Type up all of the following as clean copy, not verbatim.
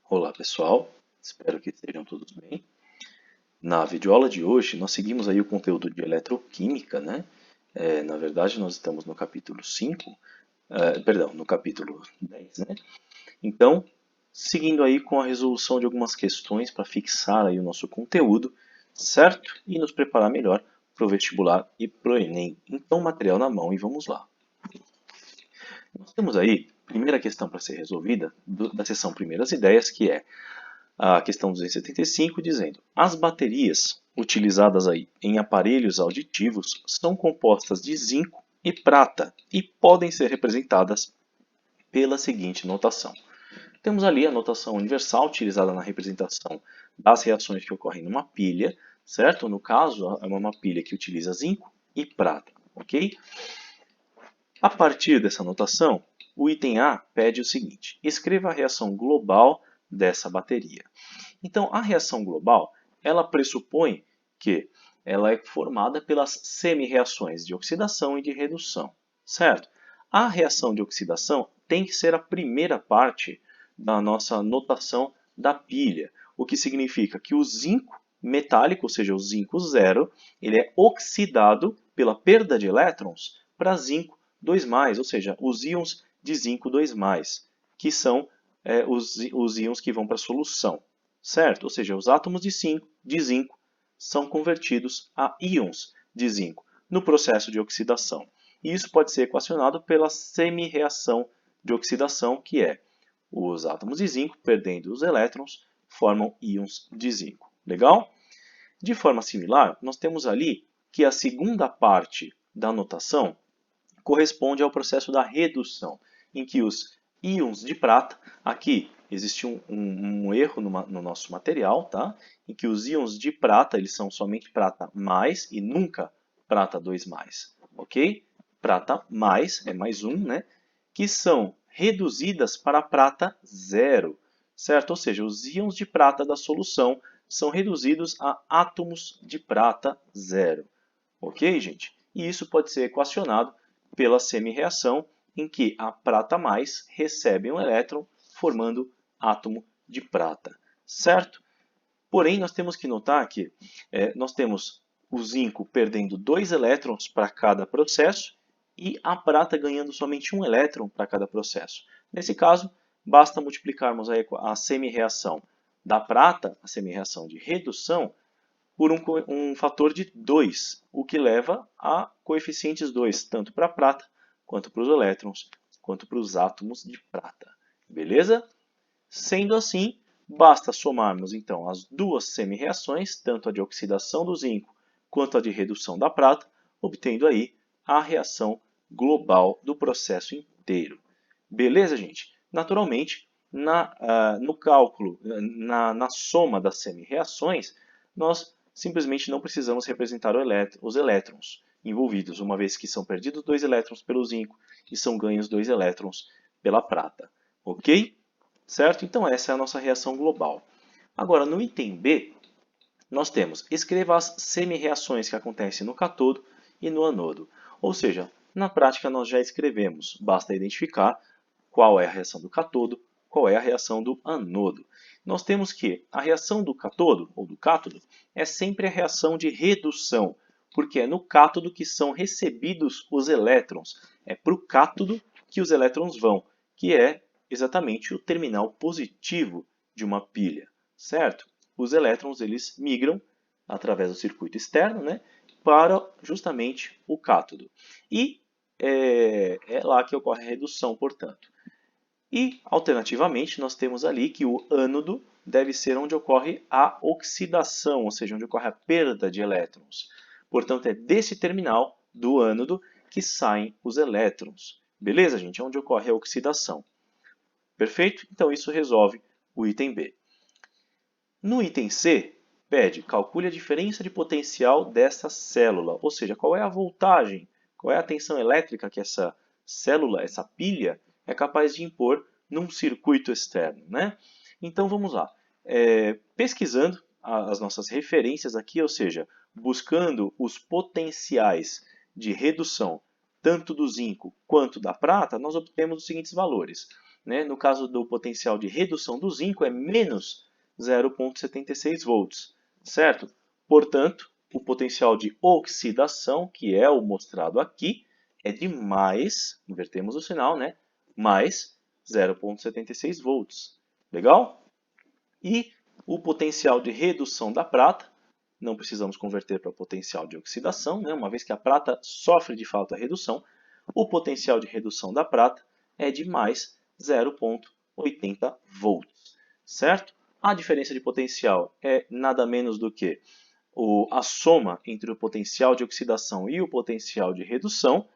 Olá pessoal, espero que estejam todos bem. Na videoaula de hoje nós seguimos aí o conteúdo de eletroquímica, né? Na verdade nós estamos no capítulo 5, perdão, no capítulo 10, né? Então, seguindo aí com a resolução de algumas questões para fixar aí o nosso conteúdo, certo? E nos preparar melhor para o vestibular e para o Enem. Então, material na mão e vamos lá. Nós temos aí a primeira questão para ser resolvida da seção Primeiras Ideias, que é a questão 275, dizendo: as baterias utilizadas aí em aparelhos auditivos são compostas de zinco e prata e podem ser representadas pela seguinte notação. Temos ali a notação universal utilizada na representação das reações que ocorrem numa pilha, certo? No caso, é uma pilha que utiliza zinco e prata, ok? A partir dessa notação, o item A pede o seguinte: escreva a reação global dessa bateria. Então, a reação global, ela pressupõe que ela é formada pelas semi-reações de oxidação e de redução, certo? A reação de oxidação tem que ser a primeira parte da nossa notação da pilha, o que significa que o zinco metálico, ou seja, o zinco zero, ele é oxidado pela perda de elétrons para zinco 2+, ou seja, os íons de zinco 2+, que são os íons que vão para a solução, certo? Ou seja, os átomos de zinco são convertidos a íons de zinco no processo de oxidação. E isso pode ser equacionado pela semi-reação de oxidação, que é os átomos de zinco, perdendo os elétrons, formam íons de zinco. Legal? De forma similar, nós temos ali que a segunda parte da notação corresponde ao processo da redução, em que os íons de prata, aqui existe um erro no nosso material, tá? Em que os íons de prata eles são somente prata mais e nunca prata 2+, ok? Prata mais é mais um, né? Que são reduzidas para prata zero, certo? Ou seja, os íons de prata da solução são reduzidos a átomos de prata zero, ok, gente? E isso pode ser equacionado pela semi-reação, em que a prata mais recebe um elétron, formando átomo de prata, certo? Porém, nós temos que notar que nós temos o zinco perdendo 2 elétrons para cada processo e a prata ganhando somente 1 elétron para cada processo. Nesse caso, basta multiplicarmos a semi-reação da prata, a semi-reação de redução, por um fator de 2, o que leva a coeficientes 2, tanto para a prata, quanto para os elétrons, quanto para os átomos de prata. Beleza? Sendo assim, basta somarmos então as duas semi-reações, tanto a de oxidação do zinco quanto a de redução da prata, obtendo aí a reação global do processo inteiro. Beleza, gente? Naturalmente, no cálculo, na soma das semi-reações, nós simplesmente não precisamos representar os elétrons envolvidos, uma vez que são perdidos 2 elétrons pelo zinco e são ganhos 2 elétrons pela prata. Ok? Certo? Então essa é a nossa reação global. Agora, no item B, nós temos: escreva as semi-reações que acontecem no cátodo e no anodo. Ou seja, na prática nós já escrevemos, basta identificar qual é a reação do cátodo, qual é a reação do anodo. Nós temos que a reação do cátodo, ou do cátodo, é sempre a reação de redução, porque é no cátodo que são recebidos os elétrons. É para o cátodo que os elétrons vão, que é exatamente o terminal positivo de uma pilha, certo? Os elétrons eles migram através do circuito externo, né, para justamente o cátodo. E é lá que ocorre a redução, portanto. E, alternativamente, nós temos ali que o ânodo deve ser onde ocorre a oxidação, ou seja, onde ocorre a perda de elétrons. Portanto, é desse terminal do ânodo que saem os elétrons. Beleza, gente? É onde ocorre a oxidação. Perfeito? Então, isso resolve o item B. No item C, pede calcule a diferença de potencial dessa célula, ou seja, qual é a voltagem, qual é a tensão elétrica que essa célula, essa pilha, é capaz de impor num circuito externo, né? Então vamos lá. Pesquisando as nossas referências aqui, ou seja, buscando os potenciais de redução tanto do zinco quanto da prata, nós obtemos os seguintes valores. né? No caso do potencial de redução do zinco, é menos 0,76 volts, certo? Portanto, o potencial de oxidação, que é o mostrado aqui, é de mais, invertemos o sinal, né? Mais 0,76 volts. Legal? E o potencial de redução da prata, não precisamos converter para potencial de oxidação, né? Uma vez que a prata sofre de fato a redução, o potencial de redução da prata é de mais 0,80 volts, certo? A diferença de potencial é nada menos do que a soma entre o potencial de oxidação e o potencial de redução,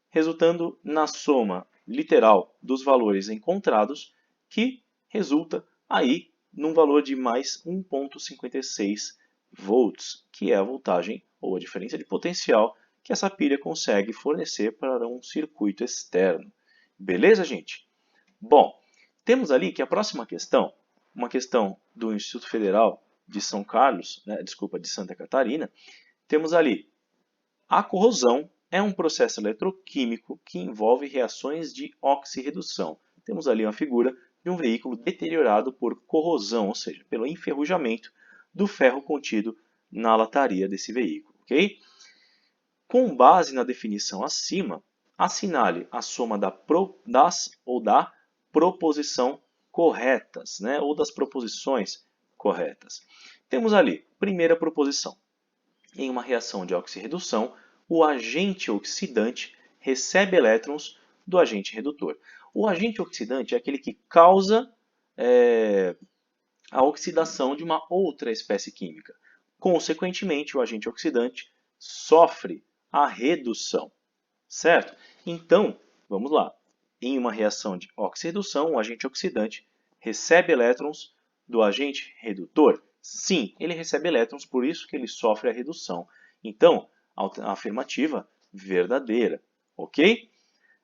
resultando na soma literal dos valores encontrados, que resulta aí num valor de mais 1,56 volts, que é a voltagem ou a diferença de potencial que essa pilha consegue fornecer para um circuito externo. Beleza, gente? Bom, temos ali que a próxima questão, uma questão do Instituto Federal de São Carlos, de Santa Catarina, temos ali a corrosão é um processo eletroquímico que envolve reações de oxirredução. Temos ali uma figura de um veículo deteriorado por corrosão, ou seja, pelo enferrujamento do ferro contido na lataria desse veículo. Okay? Com base na definição acima, assinale a soma da proposição corretas, né? Ou das proposições corretas. Temos ali, primeira proposição. Em uma reação de oxirredução, o agente oxidante recebe elétrons do agente redutor. O agente oxidante é aquele que causa a oxidação de uma outra espécie química. Consequentemente, o agente oxidante sofre a redução, certo? Então, vamos lá. Em uma reação de oxirredução, o agente oxidante recebe elétrons do agente redutor? Sim, ele recebe elétrons, por isso que ele sofre a redução. Então, a afirmativa verdadeira, ok?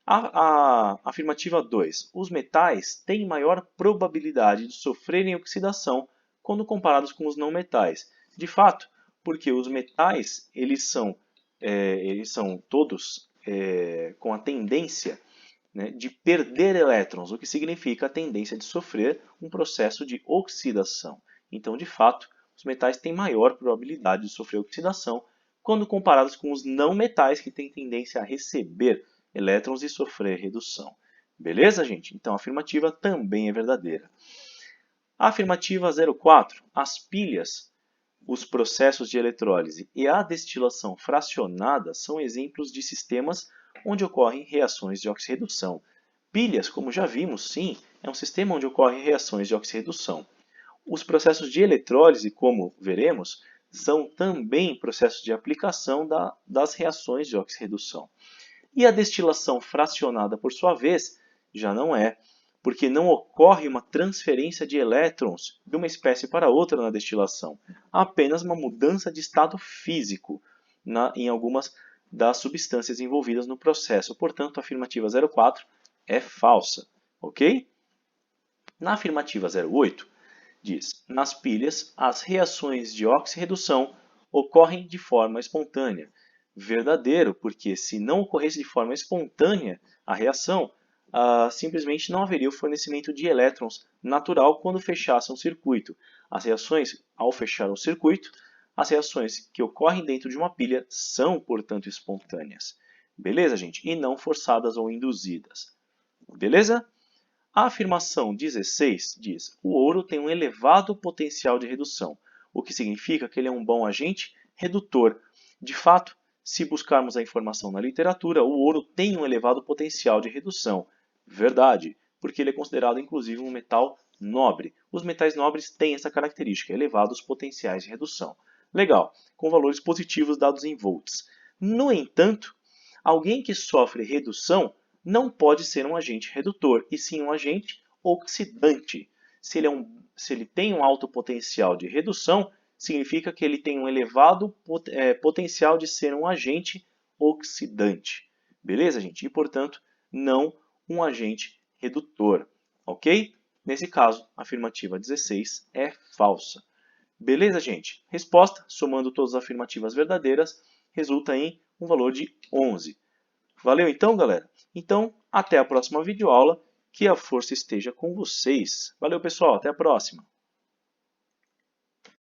A afirmativa 2. Os metais têm maior probabilidade de sofrerem oxidação quando comparados com os não metais. De fato, porque os metais eles são todos com a tendência, né, de perder elétrons, o que significa a tendência de sofrer um processo de oxidação. Então, de fato, os metais têm maior probabilidade de sofrer oxidação quando comparados com os não metais, que têm tendência a receber elétrons e sofrer redução. Beleza, gente? Então, a afirmativa também é verdadeira. A afirmativa 04. As pilhas, os processos de eletrólise e a destilação fracionada são exemplos de sistemas onde ocorrem reações de oxirredução. Pilhas, como já vimos, sim, é um sistema onde ocorrem reações de oxirredução. Os processos de eletrólise, como veremos, são também processos de aplicação das reações de oxirredução. E a destilação fracionada, por sua vez, já não é, porque não ocorre uma transferência de elétrons de uma espécie para outra na destilação, há apenas uma mudança de estado físico em algumas das substâncias envolvidas no processo. Portanto, a afirmativa 04 é falsa, ok? Na afirmativa 08, diz: nas pilhas, as reações de oxirredução ocorrem de forma espontânea. Verdadeiro, porque se não ocorresse de forma espontânea a reação, simplesmente não haveria o fornecimento de elétrons natural quando fechasse um circuito. As reações, ao fechar um circuito, as reações que ocorrem dentro de uma pilha são, portanto, espontâneas. Beleza, gente? E não forçadas ou induzidas. Beleza? A afirmação 16 diz: o ouro tem um elevado potencial de redução, o que significa que ele é um bom agente redutor. De fato, se buscarmos a informação na literatura, o ouro tem um elevado potencial de redução. Verdade, porque ele é considerado inclusive um metal nobre. Os metais nobres têm essa característica, elevados potenciais de redução. Legal, com valores positivos dados em volts. No entanto, alguém que sofre redução não pode ser um agente redutor, e sim um agente oxidante. Se ele tem um alto potencial de redução, significa que ele tem um elevado potencial de ser um agente oxidante. Beleza, gente? E, portanto, não um agente redutor. Ok? Nesse caso, a afirmativa 16 é falsa. Beleza, gente? Resposta, somando todas as afirmativas verdadeiras, resulta em um valor de 11. Valeu então, galera? Então, até a próxima videoaula Que a força esteja com vocês. Valeu, pessoal. Até a próxima.